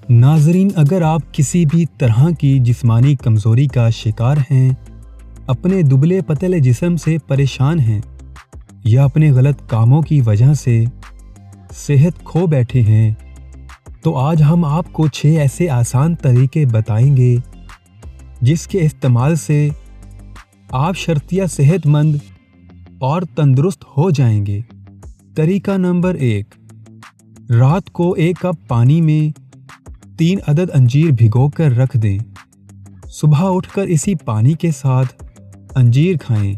ناظرین، اگر آپ کسی بھی طرح کی جسمانی کمزوری کا شکار ہیں، اپنے دبلے پتلے جسم سے پریشان ہیں یا اپنے غلط کاموں کی وجہ سے صحت کھو بیٹھے ہیں، تو آج ہم آپ کو 6 ایسے آسان طریقے بتائیں گے جس کے استعمال سے آپ شرطیہ صحت مند اور تندرست ہو جائیں گے۔ طریقہ نمبر 1، رات کو 1 کپ پانی میں 3 عدد انجیر بھگو کر رکھ دیں۔ صبح اٹھ کر اسی پانی کے ساتھ انجیر کھائیں۔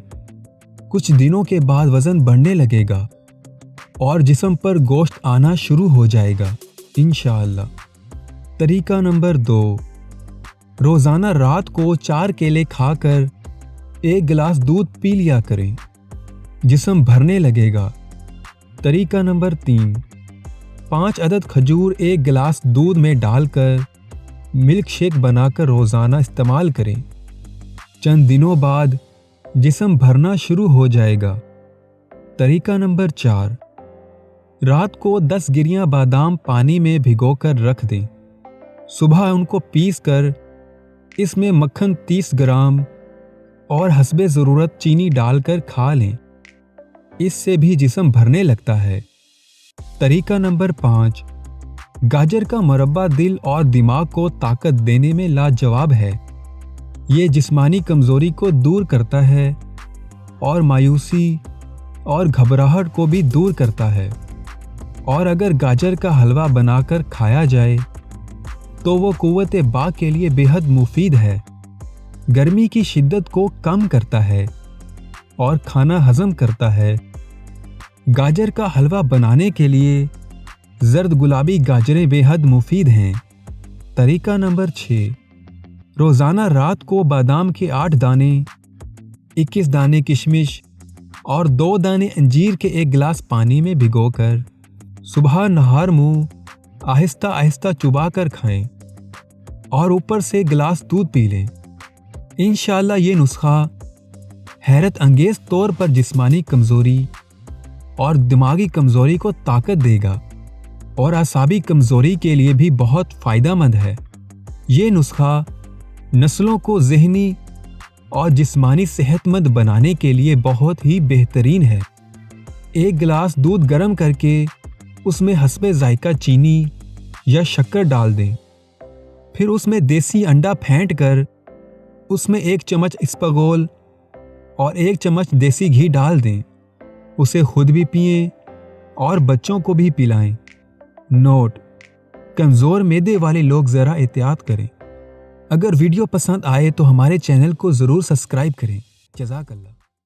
کچھ دنوں کے بعد وزن بڑھنے لگے گا اور جسم پر گوشت آنا شروع ہو جائے گا انشاءاللہ۔ طریقہ نمبر 2، روزانہ رات کو 4 کیلے کھا کر 1 گلاس دودھ پی لیا کریں، جسم بھرنے لگے گا۔ طریقہ نمبر 3، 5 عدد کھجور 1 گلاس دودھ میں ڈال کر ملک شیک بنا کر روزانہ استعمال کریں۔ چند دنوں بعد جسم بھرنا شروع ہو جائے گا۔ طریقہ نمبر 4، رات کو 10 گریاں بادام پانی میں بھگو کر رکھ دیں۔ صبح ان کو پیس کر اس میں مکھن 30 گرام اور حسب ضرورت چینی ڈال کر کھا لیں، اس سے بھی جسم بھرنے لگتا ہے۔ طریقہ نمبر 5، گاجر کا مربع دل اور دماغ کو طاقت دینے میں لاجواب ہے۔ یہ جسمانی کمزوری کو دور کرتا ہے اور مایوسی اور گھبراہٹ کو بھی دور کرتا ہے، اور اگر گاجر کا حلوہ بنا کر کھایا جائے تو وہ قوت باء کے لیے بے حد مفید ہے۔ گرمی کی شدت کو کم کرتا ہے اور کھانا ہضم کرتا ہے۔ گاجر کا حلوہ بنانے کے لیے زرد گلابی گاجریں بے حد مفید ہیں۔ طریقہ نمبر 6، روزانہ رات کو بادام کے 8 دانے، 21 دانے کشمش اور 2 دانے انجیر کے 1 گلاس پانی میں بھگو کر صبح نہار منہ آہستہ آہستہ چبا کر کھائیں اور اوپر سے گلاس دودھ پی لیں۔ انشاءاللہ یہ نسخہ حیرت انگیز طور پر جسمانی کمزوری اور دماغی کمزوری کو طاقت دے گا اور اعصابی کمزوری کے لیے بھی بہت فائدہ مند ہے۔ یہ نسخہ نسلوں کو ذہنی اور جسمانی صحت مند بنانے کے لیے بہت ہی بہترین ہے۔ 1 گلاس دودھ گرم کر کے اس میں حسب ذائقہ چینی یا شکر ڈال دیں، پھر اس میں دیسی انڈا پھینٹ کر اس میں 1 چمچ اسپغول اور 1 چمچ دیسی گھی ڈال دیں۔ اسے خود بھی پئیں اور بچوں کو بھی پلائیں۔ نوٹ: کمزور معدے والے لوگ ذرا احتیاط کریں۔ اگر ویڈیو پسند آئے تو ہمارے چینل کو ضرور سبسکرائب کریں۔ جزاک اللہ۔